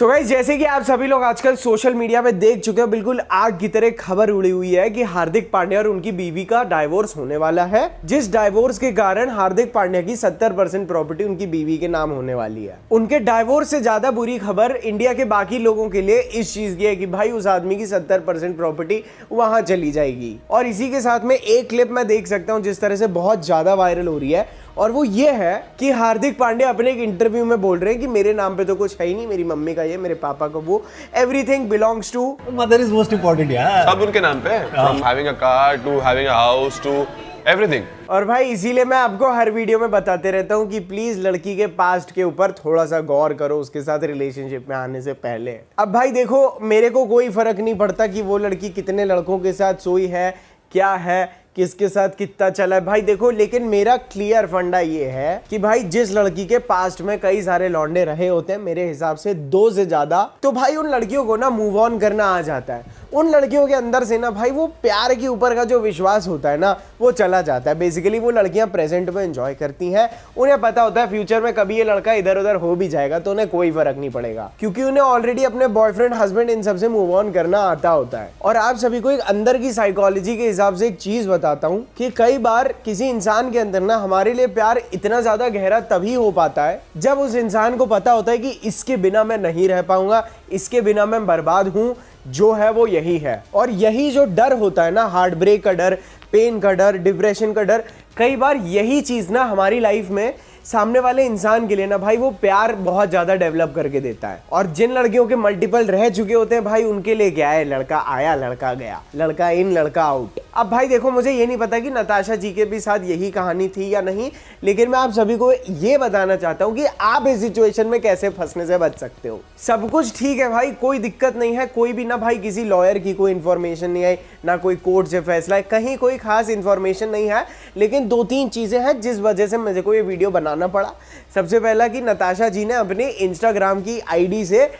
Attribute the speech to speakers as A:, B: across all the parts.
A: So guys, जैसे कि आप सभी लोग आजकल सोशल मीडिया पे देख चुके हो, बिल्कुल आग की तरह खबर उड़ी हुई है कि हार्दिक पांड्या और उनकी बीवी का डाइवोर्स होने वाला है, जिस डाइवोर्स के कारण हार्दिक पांड्या की 70% प्रॉपर्टी उनकी बीवी के नाम होने वाली है। उनके डाइवोर्स से ज्यादा बुरी खबर इंडिया के बाकी लोगों के लिए इस चीज की है कि भाई उस आदमी की 70% प्रॉपर्टी वहां चली जाएगी। और इसी के साथ में एक क्लिप मैं देख सकता हूं जिस तरह से बहुत ज्यादा वायरल हो रही है, और वो ये है कि हार्दिक पांड्या अपने एक इंटरव्यू में बोल रहे हैं कि मेरे नाम पे तो कुछ है ही नहीं, मेरी मम्मी का ये, मेरे पापा का वो, everything belongs to
B: mother is most important यार।
C: सब उनके नाम पे, from having a car to having a house to everything.
A: और भाई इसीलिए मैं आपको हर वीडियो में बताते रहता हूँ कि प्लीज लड़की के पास्ट के ऊपर थोड़ा सा गौर करो उसके साथ रिलेशनशिप में आने से पहले। अब भाई देखो, मेरे को कोई फर्क नहीं पड़ता कि वो लड़की कितने लड़कों के साथ सोई है, क्या है, किसके साथ कितना चला है भाई देखो, लेकिन मेरा क्लियर फंडा ये है कि भाई जिस लड़की के पास्ट में कई सारे लौंडे रहे होते हैं, मेरे हिसाब से 2 से ज्यादा, तो भाई उन लड़कियों को ना मूव ऑन करना आ जाता है। उन लड़कियों के अंदर से ना भाई वो प्यार के ऊपर का जो विश्वास होता है ना, वो चला जाता है। बेसिकली वो लड़कियां प्रेजेंट में एंजॉय करती हैं, उन्हें पता होता है फ्यूचर में कभी ये लड़का इधर उधर हो भी जाएगा तो उन्हें कोई फर्क नहीं पड़ेगा, क्योंकि उन्हें ऑलरेडी अपने बॉयफ्रेंड हस्बैंड इन सबसे मूव ऑन करना आता होता है। और आप सभी को एक अंदर की साइकोलॉजी के हिसाब से एक चीज बताता हूँ कि कई बार किसी इंसान के अंदर ना हमारे लिए प्यार इतना ज्यादा गहरा तभी हो पाता है जब उस इंसान को पता होता है कि इसके बिना मैं नहीं रह पाऊंगा, इसके बिना मैं बर्बाद हूं, जो है वो यही है। और यही जो डर होता है ना, हार्ट ब्रेक का डर, पेन का डर, डिप्रेशन का डर, कई बार यही चीज ना हमारी लाइफ में सामने वाले इंसान के लिए ना भाई वो प्यार बहुत ज्यादा डेवलप करके देता है। और जिन लड़कियों के मल्टीपल रह चुके होते हैं भाई, उनके लिए क्या है, लड़का आया लड़का गया, लड़का इन लड़का आउट। अब भाई देखो, मुझे ये नहीं पता कि नताशा जी के भी साथ यही कहानी थी या नहीं, लेकिन मैं आप सभी को ये बताना चाहता हूँ कि आप इस सिचुएशन में कैसे फंसने से बच सकते हो। सब कुछ ठीक है भाई, कोई दिक्कत नहीं है, कोई भी ना भाई किसी लॉयर की कोई इंफॉर्मेशन नहीं आई, ना कोई कोर्ट से फैसला है, कहीं कोई खास इंफॉर्मेशन नहीं है, लेकिन 2-3 चीजें हैं जिस वजह से मुझे को ये वीडियो बनाना पड़ा। सबसे पहला कि नताशा जी ने अपने इंस्टाग्राम की आईडी से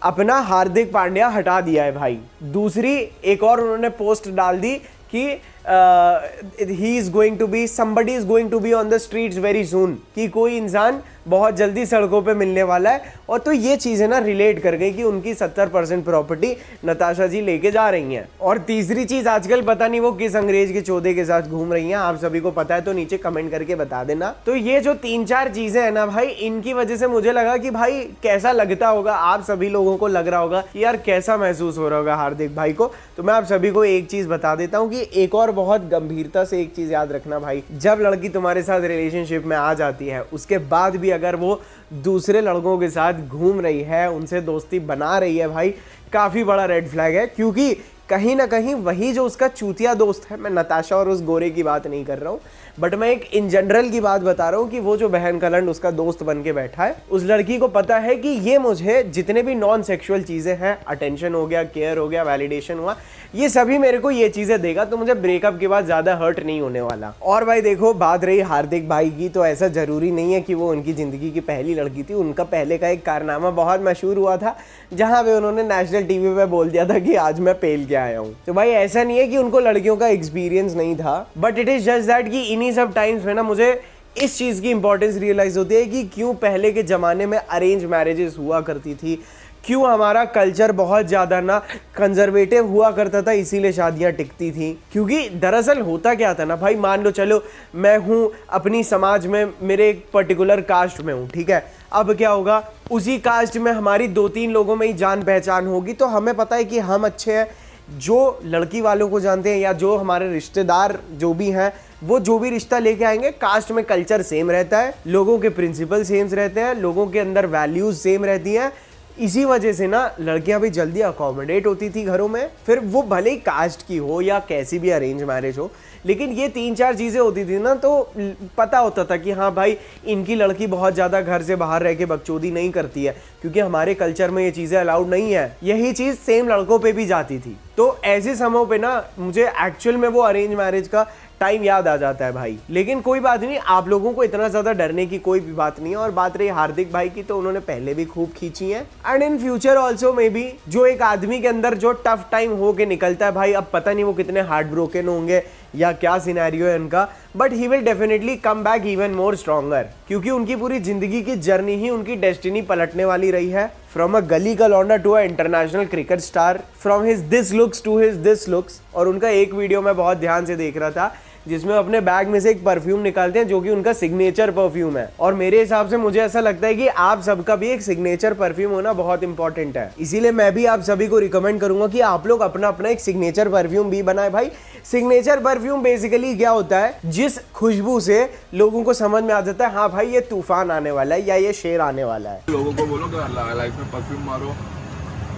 A: अपना हार्दिक पांड्या हटा दिया है भाई। दूसरी एक और उन्होंने पोस्ट डाल दी कि he is going to be, somebody is going to be on the streets very soon, कि कोई इंसान बहुत जल्दी सड़कों पे मिलने वाला है। और तो ये चीजें ना रिलेट कर गई कि उनकी 70% प्रॉपर्टी नताशा जी लेके जा रही हैं। और तीसरी चीज, आजकल पता नहीं वो किस अंग्रेज के चौधे के साथ घूम रही हैं, आप सभी को पता है तो नीचे कमेंट करके बता देना। तो ये जो 3-4 चीजें हैं ना भाई, इनकी वजह से मुझे लगा कि भाई कैसा लगता होगा, आप सभी लोगों को लग रहा होगा कि यार कैसा महसूस हो रहा होगा हार्दिक भाई को। तो मैं आप सभी को एक चीज बता देता हूँ कि एक और बहुत गंभीरता से एक चीज याद रखना भाई, जब लड़की तुम्हारे साथ रिलेशनशिप में आ जाती है, उसके बाद भी अगर वो दूसरे लड़कों के साथ घूम रही है, उनसे दोस्ती बना रही है भाई, काफी बड़ा रेड फ्लैग है। क्योंकि कहीं ना कहीं वही जो उसका चूतिया दोस्त है, मैं नताशा और उस गोरे की बात नहीं कर रहा हूँ, बट मैं एक इन जनरल की बात बता रहा हूँ कि वो जो बहन कलंड उसका दोस्त बन के बैठा है, उस लड़की को पता है कि ये मुझे जितने भी नॉन सेक्सुअल चीजें हैं, अटेंशन हो गया, केयर हो गया, वैलिडेशन हुआ, ये सभी मेरे को ये चीजें देगा, तो मुझे ब्रेकअप के बाद ज्यादा हर्ट नहीं होने वाला। और भाई देखो, बात रही हार्दिक भाई की, तो ऐसा जरूरी नहीं है कि वो उनकी जिंदगी की पहली लड़की थी। उनका पहले का एक कारनामा बहुत मशहूर हुआ था, जहां पे उन्होंने नेशनल टीवी पे बोल दिया था कि आज मैं पेल के आया हूँ। तो भाई ऐसा नहीं है कि उनको लड़कियों का एक्सपीरियंस नहीं था, but it is just that कि इन्हीं सब टाइम्स में ना मुझे इस चीज की इंपॉर्टेंस रियलाइज होती है कि क्यों पहले के जमाने में अरेंज मैरिजेस हुआ करती थी, क्यों हमारा कल्चर बहुत ज़्यादा ना कंजर्वेटिव हुआ करता था, इसीलिए शादियां टिकती थी। क्योंकि दरअसल होता क्या था ना भाई, मान लो चलो मैं हूँ अपनी समाज में, मेरे एक पर्टिकुलर कास्ट में हूँ, ठीक है, अब क्या होगा, उसी कास्ट में हमारी 2-3 लोगों में ही जान पहचान होगी, तो हमें पता है कि हम अच्छे हैं, जो लड़की वालों को जानते हैं या जो हमारे रिश्तेदार जो भी हैं, वो जो भी रिश्ता लेके आएंगे, कास्ट में कल्चर सेम रहता है, लोगों के प्रिंसिपल सेम रहते हैं, लोगों के अंदर वैल्यूज सेम रहती हैं। इसी वजह से ना लड़कियां भी जल्दी अकोमोडेट होती थी घरों में, फिर वो भले ही कास्ट की हो या कैसी भी अरेंज मैरिज हो, लेकिन ये 3-4 चीज़ें होती थी ना, तो पता होता था कि हाँ भाई इनकी लड़की बहुत ज़्यादा घर से बाहर रह के बकचोदी नहीं करती है, क्योंकि हमारे कल्चर में ये चीज़ें अलाउड नहीं है। यही चीज़ सेम लड़कों पे भी जाती थी। तो ऐसे समय पे ना मुझे एक्चुअल में वो अरेंज मैरिज का टाइम याद आ जाता है भाई। लेकिन कोई बात नहीं, आप लोगों को इतना ज्यादा डरने की कोई भी बात नहीं है। और बात रही हार्दिक भाई की, तो उन्होंने पहले भी खूब खींची है, and in future also may be. जो एक आदमी के अंदर जो टफ टाइम हो के निकलता है भाई, अब पता नहीं वो कितने हार्ट ब्रोकन होंगे या क्या सिनेरियो है उनका, but he will definitely come back even more stronger, क्योंकि उनकी पूरी जिंदगी की जर्नी ही उनकी डेस्टिनी पलटने वाली रही है। फ्रॉम अ गली का लौंडा to a international cricket star, from his this looks to his this looks. और उनका एक वीडियो मैं बहुत ध्यान से देख रहा था जिसमें अपने बैग में से एक परफ्यूम निकालते हैं जो कि उनका सिग्नेचर परफ्यूम है, और मेरे हिसाब से मुझे ऐसा लगता है कि आप सबका भी एक सिग्नेचर परफ्यूम होना बहुत इंपॉर्टेंट है। इसीलिए मैं भी आप सभी को रिकमेंड करूंगा कि आप लोग अपना अपना एक सिग्नेचर परफ्यूम भी बनाए भाई। सिग्नेचर परफ्यूम बेसिकली क्या होता है, जिस खुशबू से लोगों को समझ में आ जाता है हाँ भाई ये तूफान आने वाला है या ये शेर आने वाला है।
D: लोगों को बोलो कि लाइफ में परफ्यूम मारो,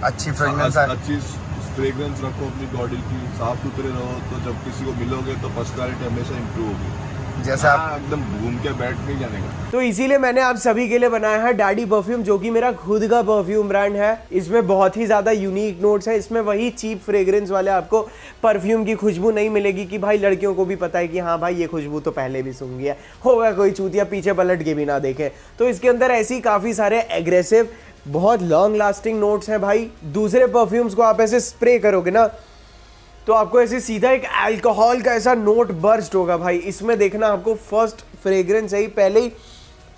E: अच्छी फ्रेग्रेंस
D: अच्छी फ्रेग्रेंस रखो अपनी बॉडी की, साफ सुथरे रहो, तो जब किसी को मिलोगे तो पर्सनालिटी हमेशा इंप्रूव होगी।
E: जैसे आप
D: एकदम घूम के बैठ नहीं जाने का।
A: तो इसीलिए मैंने आप सभी के लिए बनाया है डैडी परफ्यूम, जो कि मेरा खुद का परफ्यूम ब्रांड है। इसमें बहुत ही ज्यादा यूनिक नोट्स है। इसमें वही चीप फ्रेग्रेंस वाले आपको परफ्यूम की खुशबू नहीं मिलेगी कि भाई लड़कियों को भी पता है कि हाँ भाई ये खुशबू तो पहले भी सूंघ गया होगा, कोई चूतिया पीछे पलट के भी ना देखे। तो इसके अंदर ऐसी काफी सारे एग्रेसिव बहुत लॉन्ग लास्टिंग नोट्स हैं भाई। दूसरे परफ्यूम्स को आप ऐसे स्प्रे करोगे ना तो आपको ऐसे सीधा एक अल्कोहल का ऐसा नोट बर्स्ट होगा भाई। इसमें देखना आपको फर्स्ट फ्रेग्रेंस है ही, पहले ही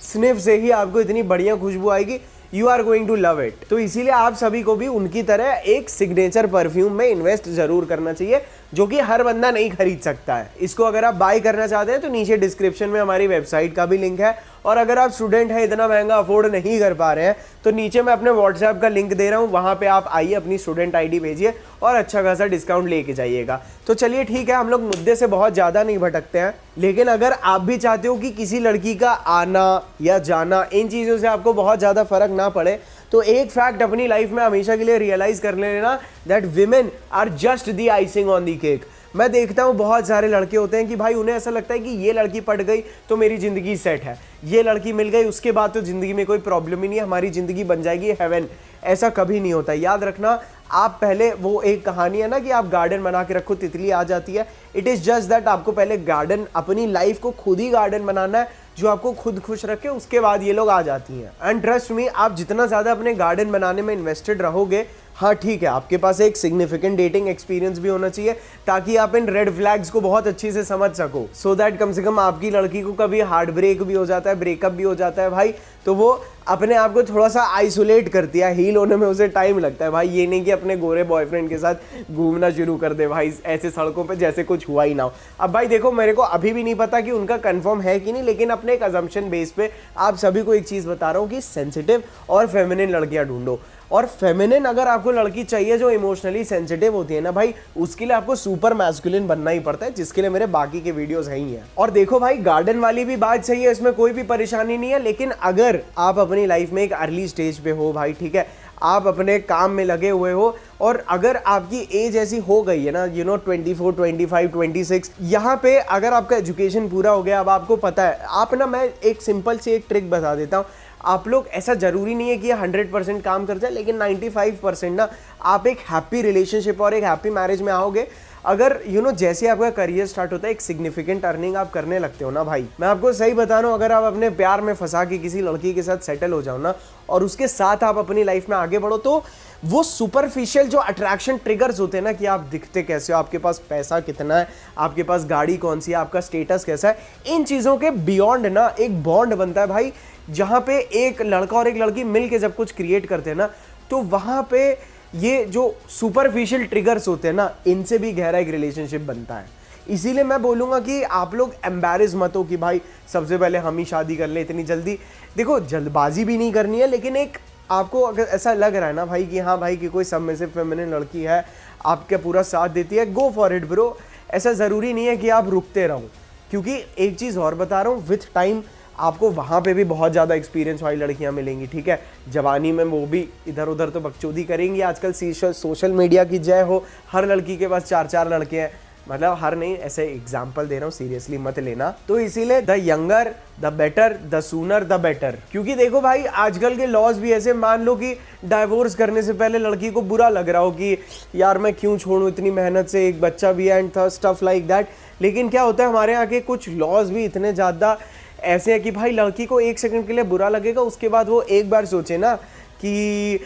A: स्निफ से ही आपको इतनी बढ़िया खुशबू आएगी, you are going to love it. तो इसीलिए आप सभी को भी उनकी तरह एक सिग्नेचर परफ्यूम में इन्वेस्ट जरूर करना चाहिए, जो कि हर बंदा नहीं खरीद सकता है। इसको अगर आप बाय करना चाहते हैं तो नीचे डिस्क्रिप्शन में हमारी वेबसाइट का भी लिंक है, और अगर आप स्टूडेंट हैं इतना महंगा अफोर्ड नहीं कर पा रहे हैं तो नीचे मैं अपने व्हाट्सएप का लिंक दे रहा हूँ, वहां पे आप आइए, अपनी स्टूडेंट आईडी भेजिए और अच्छा खासा डिस्काउंट लेके जाइएगा। तो चलिए ठीक है, हम लोग मुद्दे से बहुत ज़्यादा नहीं भटकते हैं, लेकिन अगर आप भी चाहते हो कि किसी लड़की का आना या जाना इन चीज़ों से आपको बहुत ज़्यादा फर्क ना पड़े, तो एक फैक्ट अपनी लाइफ में हमेशा के लिए रियलाइज कर लेना, that women are just the icing on the cake. मैं देखता हूँ बहुत सारे लड़के होते हैं कि भाई उन्हें ऐसा लगता है कि ये लड़की पट गई तो मेरी ज़िंदगी सेट है, ये लड़की मिल गई उसके बाद तो ज़िंदगी में कोई प्रॉब्लम ही नहीं है, हमारी ज़िंदगी बन जाएगी हेवन। ऐसा कभी नहीं होता। याद रखना, आप पहले, वो एक कहानी है ना कि आप गार्डन बना के रखो तितली आ जाती है, इट इज़ जस्ट दैट आपको पहले गार्डन, अपनी लाइफ को खुद ही गार्डन बनाना है जो आपको खुद खुश रखे, उसके बाद ये लोग आ जाती हैं। एंड ट्रस्ट मी, आप जितना ज़्यादा अपने गार्डन बनाने में इन्वेस्टेड रहोगे, हाँ ठीक है, आपके पास एक सिग्निफिकेंट डेटिंग एक्सपीरियंस भी होना चाहिए ताकि आप इन रेड फ्लैग्स को बहुत अच्छी से समझ सको, सो दैट कम से कम आपकी लड़की को कभी हार्ट ब्रेक भी हो जाता है, ब्रेकअप भी हो जाता है भाई, तो वो अपने आप को थोड़ा सा आइसोलेट करती है, हील होने में उसे टाइम लगता है भाई। ये नहीं कि अपने गोरे बॉयफ्रेंड के साथ घूमना शुरू कर दे भाई ऐसे सड़कों पे जैसे कुछ हुआ ही ना हो। अब भाई देखो, मेरे को अभी भी नहीं पता कि उनका कंफर्म है कि नहीं, लेकिन अपने एक अजम्पशन बेस पे आप सभी को एक चीज़ बता रहा हूँ कि सेंसिटिव और फेमिनिन लड़कियाँ ढूंढो। और फेमिनिन अगर आपको लड़की चाहिए जो इमोशनली सेंसिटिव होती है ना भाई, उसके लिए आपको सुपर मैस्कुलिन बनना ही पड़ता है, जिसके लिए मेरे बाकी के वीडियोस हैं ही हैं। और देखो भाई, गार्डन वाली भी बात सही है, इसमें कोई भी परेशानी नहीं है, लेकिन अगर आप अपनी लाइफ में एक अर्ली स्टेज पे हो भाई, ठीक है, आप अपने काम में लगे हुए हो और अगर आपकी एज ऐसी हो गई है ना, यू नो 24, 25, 26, यहाँ पे अगर आपका एजुकेशन पूरा हो गया, अब आपको पता है, आप ना, मैं एक सिंपल सी एक ट्रिक बता देता हूँ। आप लोग, ऐसा ज़रूरी नहीं है कि ये 100% काम कर जाए, लेकिन 95% ना आप एक हैप्पी रिलेशनशिप और एक हैप्पी मैरिज में आओगे अगर यू नो जैसे आपका करियर स्टार्ट होता है, एक सिग्निफिकेंट अर्निंग आप करने लगते हो ना भाई। मैं आपको सही बता रहा हूँ, अगर आप अपने प्यार में फंसा के किसी लड़की के साथ सेटल हो जाओ ना और उसके साथ आप अपनी लाइफ में आगे बढ़ो, तो वो सुपरफिशियल जो अट्रैक्शन ट्रिगर्स होते हैं ना, कि आप दिखते कैसे हो, आपके पास पैसा कितना है, आपके पास गाड़ी कौन सी है, आपका स्टेटस कैसा है, इन चीज़ों के बियॉन्ड ना एक बॉन्ड बनता है भाई, जहाँ पे एक लड़का और एक लड़की मिल के जब कुछ क्रिएट करते हैं ना, तो वहाँ पे ये जो सुपरफिशियल ट्रिगर्स होते हैं ना, इनसे भी गहरा एक रिलेशनशिप बनता है। इसीलिए मैं बोलूँगा कि आप लोग एम्बैरेस मत हो कि भाई सबसे पहले हम ही शादी कर ले इतनी जल्दी। देखो, जल्दबाजी भी नहीं करनी है, लेकिन एक आपको अगर ऐसा लग रहा है ना भाई कि हाँ भाई कि कोई सबमिसिव फेमिनिन लड़की है, आपका पूरा साथ देती है, गो फॉर इट ब्रो। ऐसा ज़रूरी नहीं है कि आप रुकते रहो, क्योंकि एक चीज़ और बता रहा हूँ, विथ टाइम आपको वहाँ पे भी बहुत ज़्यादा एक्सपीरियंस वाली लड़कियाँ मिलेंगी, ठीक है। जवानी में वो भी इधर उधर तो बकचोदी करेंगी। आजकल सोशल मीडिया की जय हो, हर लड़की के पास 4-4 लड़के हैं, मतलब हर नहीं, ऐसे एग्जाम्पल दे रहा हूँ, सीरियसली मत लेना। तो इसीलिए the younger the better, the sooner the better. क्योंकि देखो भाई, आजकल के लॉज भी ऐसे, मान लो कि डाइवोर्स करने से पहले लड़की को बुरा लग रहा हो कि यार मैं क्यों छोड़ूं, इतनी मेहनत से एक बच्चा भी है एंड स्टफ लाइक दैट। लेकिन क्या होता है, हमारे यहाँ के कुछ लॉज भी इतने ज़्यादा ऐसे है कि भाई लड़की को 1 सेकंड के लिए बुरा लगेगा, उसके बाद वो एक बार सोचे ना कि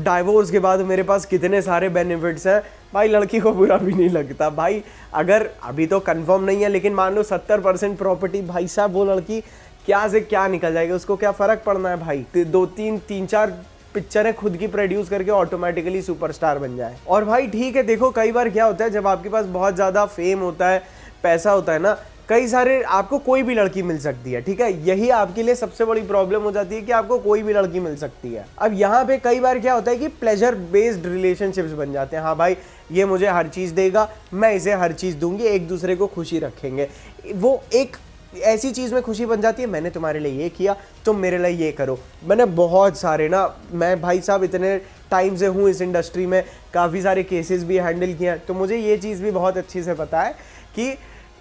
A: डाइवोर्स के बाद मेरे पास कितने सारे बेनिफिट्स हैं, भाई लड़की को बुरा भी नहीं लगता भाई। अगर अभी तो कंफर्म नहीं है, लेकिन मान लो 70% प्रॉपर्टी, भाई साहब वो लड़की क्या से क्या निकल जाएगी, उसको क्या फ़र्क पड़ना है भाई। 2-3 पिक्चरें खुद की प्रोड्यूस करके ऑटोमेटिकली सुपरस्टार बन जाए। और भाई ठीक है, देखो कई बार क्या होता है, जब आपके पास बहुत ज़्यादा फेम होता है, पैसा होता है ना, कई सारे आपको कोई भी लड़की मिल सकती है, ठीक है। यही आपके लिए सबसे बड़ी प्रॉब्लम हो जाती है कि आपको कोई भी लड़की मिल सकती है। अब यहाँ पे कई बार क्या होता है कि प्लेजर बेस्ड रिलेशनशिप्स बन जाते हैं। हाँ भाई, ये मुझे हर चीज़ देगा, मैं इसे हर चीज़ दूंगी, एक दूसरे को खुशी रखेंगे। वो एक ऐसी चीज़ में खुशी बन जाती है, मैंने तुम्हारे लिए ये किया, तुम मेरे लिए ये करो। मैंने बहुत सारे ना, मैं भाई साहब इतने टाइम से हूँ इस इंडस्ट्री में, काफ़ी सारे केसेस भी हैंडल किए हैं, तो मुझे ये चीज़ भी बहुत अच्छी से पता है कि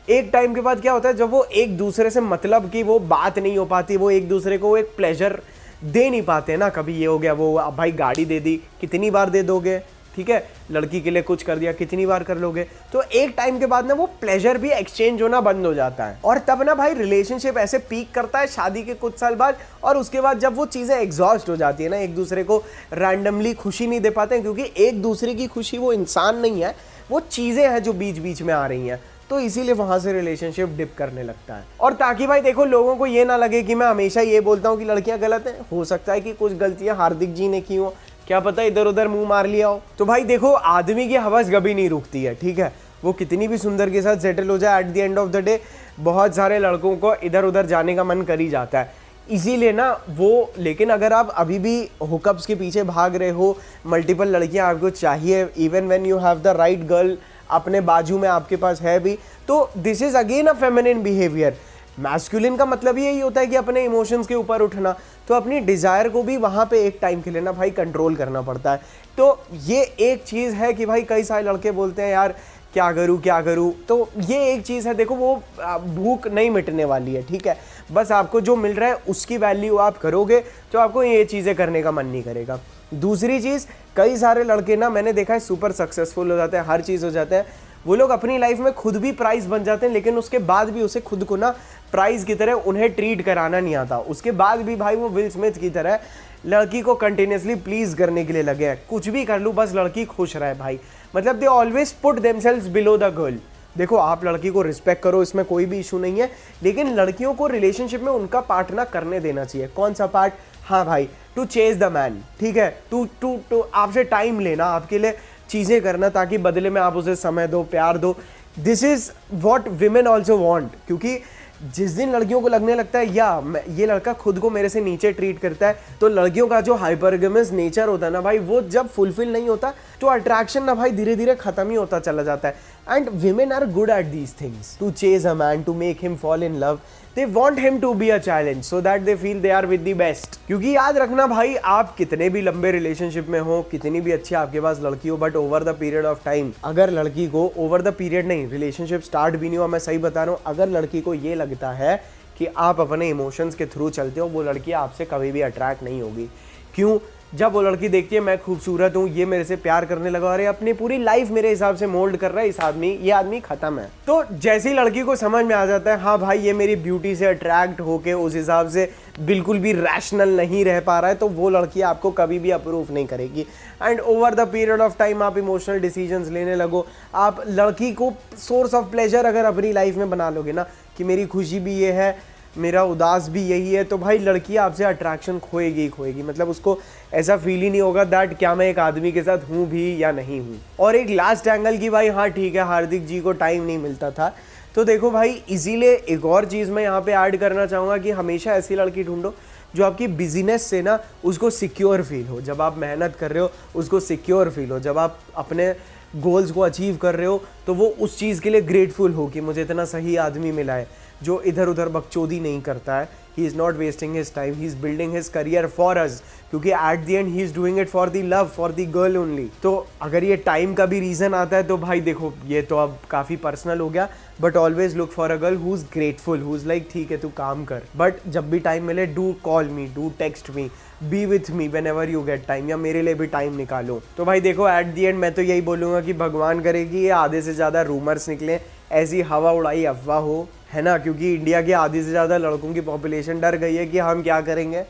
A: एक टाइम के बाद क्या होता है, जब वो एक दूसरे से मतलब कि वो बात नहीं हो पाती, वो एक दूसरे को एक प्लेजर दे नहीं पाते ना। कभी ये हो गया, वो भाई गाड़ी दे दी, कितनी बार दे दोगे, ठीक है, लड़की के लिए कुछ कर दिया, कितनी बार कर लोगे। तो एक टाइम के बाद ना वो प्लेजर भी एक्सचेंज होना बंद हो जाता है, और तब ना भाई रिलेशनशिप ऐसे पीक करता है शादी के कुछ साल बाद। और उसके बाद जब वो चीज़ें एग्जॉस्ट हो जाती है ना, एक दूसरे को रैंडमली खुशी नहीं दे पाते हैं, क्योंकि एक दूसरे की खुशी वो इंसान नहीं है, वो चीज़ें हैं जो बीच बीच में आ रही हैं, तो इसीलिए वहां से रिलेशनशिप डिप करने लगता है। और ताकि भाई देखो लोगों को ये ना लगे कि मैं हमेशा ये बोलता हूँ कि लड़कियां गलत हैं, हो सकता है कि कुछ गलतियां हार्दिक जी ने की हो, क्या पता इधर उधर मुंह मार लिया हो। तो भाई देखो, आदमी की हवस कभी नहीं रुकती है, ठीक है, वो कितनी भी सुंदर के साथ सेटल हो जाए, eight the end of the day बहुत सारे लड़कों को इधर उधर जाने का मन कर ही जाता है। इसीलिए ना वो, लेकिन अगर आप अभी भी हुकअप्स के पीछे भाग रहे हो, मल्टीपल लड़कियां आपको चाहिए, even when you have the right girl अपने बाजू में आपके पास है भी, तो this is again a feminine behaviour. Masculine का मतलब यही होता है कि अपने इमोशंस के ऊपर उठना, तो अपनी डिज़ायर को भी वहाँ पे एक टाइम के लिए ना भाई कंट्रोल करना पड़ता है। तो ये एक चीज़ है कि भाई कई सारे लड़के बोलते हैं यार क्या करूँ, तो ये एक चीज़ है, देखो वो भूख नहीं मिटने वाली है, ठीक है। बस आपको जो मिल रहा है उसकी वैल्यू आप करोगे तो आपको ये चीज़ें करने का मन नहीं करेगा। दूसरी चीज़, कई सारे लड़के ना मैंने देखा है सुपर सक्सेसफुल हो जाते हैं, हर चीज़ हो जाता है, वो लोग अपनी लाइफ में खुद भी प्राइस बन जाते हैं, लेकिन उसके बाद भी उसे खुद को ना प्राइस की तरह उन्हें ट्रीट कराना नहीं आता। उसके बाद भी भाई वो विल स्मिथ की तरह लड़की को कंटिन्यूसली प्लीज करने के लिए लगे हैं, कुछ भी कर लूँ बस लड़की खुश रहे भाई। मतलब they always put themselves below the girl. देखो आप लड़की को रिस्पेक्ट करो, इसमें कोई भी इशू नहीं है, लेकिन लड़कियों को रिलेशनशिप में उनका पार्ट ना करने देना चाहिए। कौन सा पार्ट? हाँ भाई, टू चेज द मैन, ठीक है, टू आपसे टाइम लेना, आपके लिए चीज़ें करना, ताकि बदले में आप उसे समय दो, प्यार दो। This is what women also want. क्योंकि जिस दिन लड़कियों को लगने लगता है या ये लड़का खुद को मेरे से नीचे ट्रीट करता है, तो लड़कियों का जो हाइपरगमस नेचर होता है ना भाई, वो जब फुलफिल नहीं होता तो अट्रैक्शन ना भाई धीरे धीरे खत्म ही होता चला जाता है। And women are good at these things, to chase a man, to make him fall in love. They want him to be a challenge so that they feel they are with the best। क्योंकि याद रखना भाई, आप कितने भी लंबे relationship में हो, कितनी भी अच्छी आपके पास लड़की हो, but over the period of time, अगर लड़की को ओवर द पीरियड नहीं, रिलेशनशिप स्टार्ट भी नहीं हुआ, मैं सही बता रहा हूँ, अगर लड़की को ये लगता है कि आप अपने इमोशंस के थ्रू चलते हो, वो लड़की आपसे कभी भी अट्रैक्ट नहीं होगी। क्यों? जब वो लड़की देखती है मैं खूबसूरत हूँ, ये मेरे से प्यार करने लगा, और ये अपनी पूरी लाइफ मेरे हिसाब से मोल्ड कर रहा है, ये आदमी खत्म है। तो जैसी लड़की को समझ में आ जाता है हाँ भाई ये मेरी ब्यूटी से अट्रैक्ट होके उस हिसाब से बिल्कुल भी रैशनल नहीं रह पा रहा है, तो वो लड़की आपको कभी भी अप्रूव नहीं करेगी। And over the period of time आप इमोशनल डिसीजंस लेने लगो, आप लड़की को सोर्स ऑफ प्लेजर अगर अपनी लाइफ में बना लोगे ना, कि मेरी खुशी भी ये है, मेरा उदास भी यही है, तो भाई लड़की आपसे अट्रैक्शन खोएगी ही खोएगी। मतलब उसको ऐसा फील ही नहीं होगा दैट क्या मैं एक आदमी के साथ हूँ भी या नहीं हूँ। और एक लास्ट एंगल की भाई, हाँ ठीक है हार्दिक जी को टाइम नहीं मिलता था, तो देखो भाई इसीलिए एक और चीज़ मैं यहाँ पे ऐड करना चाहूँगा कि हमेशा ऐसी लड़की ढूंढो जो आपकी बिजीनेस से ना उसको सिक्योर फील हो, जब आप मेहनत कर रहे हो उसको सिक्योर फील हो, जब आप अपने गोल्स को अचीव कर रहे हो तो वो उस चीज़ के लिए ग्रेटफुल हो कि मुझे इतना सही आदमी मिला है जो इधर उधर बकचोदी नहीं करता है। He is not wasting his time, he is building his career for us, क्योंकि at the end he is doing it for the love, for the girl only. तो अगर ये टाइम का भी रीज़न आता है तो भाई देखो ये तो अब काफ़ी पर्सनल हो गया, but always look for a girl who is grateful, who is like ठीक है तू काम कर, बट जब भी टाइम मिले do call me, do text me, B with me when ever you get time, या मेरे लिए भी टाइम निकालो। तो भाई देखो एट द एंड मैं तो यही बोलूँगा कि भगवान करेगी ये आधे से ज़्यादा रूमर्स निकले, ऐसी हवा उड़ाई अफवाह हो, है ना, क्योंकि इंडिया के आधे से ज़्यादा लड़कों की पॉपुलेशन डर गई है कि हम क्या करेंगे,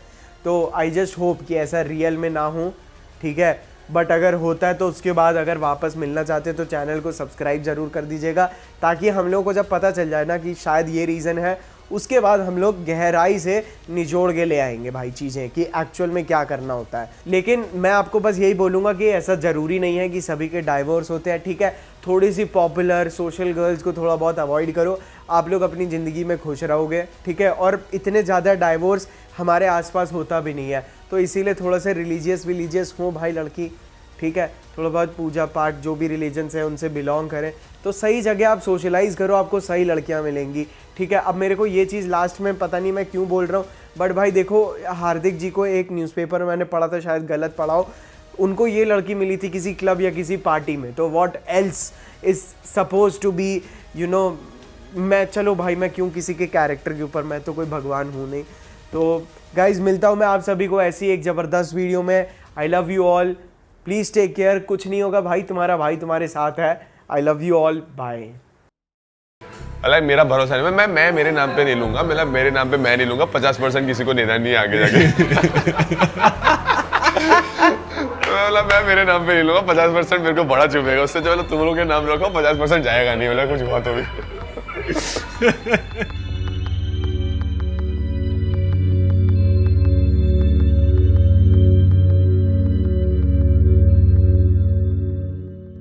A: तो आई जस्ट होप कि ऐसा रियल में ना हो, ठीक है। बट अगर होता है तो उसके बाद अगर वापस मिलना चाहते हैं तो चैनल को सब्सक्राइब ज़रूर कर दीजिएगा, ताकि हम लोग को जब पता चल जाए ना कि शायद ये रीज़न है, उसके बाद हम लोग गहराई से निचोड़ के ले आएंगे भाई चीज़ें कि एक्चुअल में क्या करना होता है। लेकिन मैं आपको बस यही बोलूँगा कि ऐसा ज़रूरी नहीं है कि सभी के डाइवोर्स होते हैं, ठीक है। थोड़ी सी पॉपुलर सोशल गर्ल्स को थोड़ा बहुत अवॉइड करो, आप लोग अपनी ज़िंदगी में खुश रहोगे, ठीक है। और इतने ज़्यादा डाइवोर्स हमारे आसपास होता भी नहीं है, तो इसीलिए थोड़ा सा रिलीजियस हो भाई लड़की, ठीक है। थोड़ा बहुत पूजा पाठ जो भी रिलीजन से उनसे बिलोंग करें, तो सही जगह आप सोशलाइज करो, आपको सही लड़कियां मिलेंगी, ठीक है। अब मेरे को ये चीज़ लास्ट में पता नहीं मैं क्यों बोल रहा हूँ, बट भाई देखो हार्दिक जी को एक न्यूज़पेपर में मैंने पढ़ा था, शायद गलत पढ़ा हो, उनको ये लड़की मिली थी किसी क्लब या किसी पार्टी में, तो what else is suppose to be you know. मैं चलो भाई मैं क्यों किसी के कैरेक्टर के ऊपर, मैं तो कोई भगवान हूँ नहीं। तो गाइज मिलता हूँ मैं आप सभी को ऐसी एक ज़बरदस्त वीडियो में। I love you all, please take care, कुछ नहीं होगा भाई, तुम्हारा भाई तुम्हारे साथ है। I love you all, bye.
C: अल्लाह मेरा भरोसा नहीं, मैं मेरे नाम पे नहीं लूंगा, मतलब मेरे नाम पे मैं नहीं लूंगा, 50% किसी को देना नहीं है आगे जाके। मतलब मैं मेरे नाम पे नहीं लूंगा, 50% मेरे को बड़ा चुभेगा, उससे जो तुम लोग के नाम रखो 50% जाएगा नहीं, मतलब कुछ हुआ तो भी।